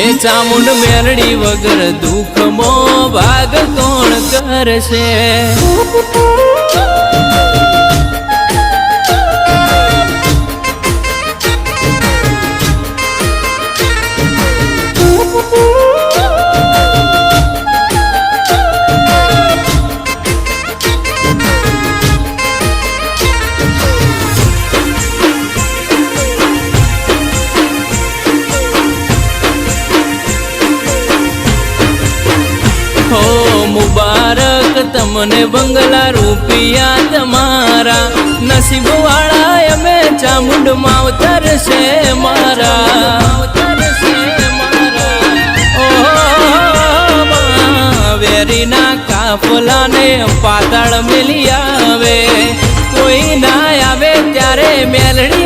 એ ચામુંડ મેલડી વગર દુઃખમો ભાગ કોણ કરશે? હો મુબારક તમને બંગલા રૂપિયા તમારા, નસીબ વાળા અમે ચામુંડ માવતર છે મારા. વેરીના કાફલાને પાતાળ મેલી આવે, કોઈ ના આવે ત્યારે મેલડી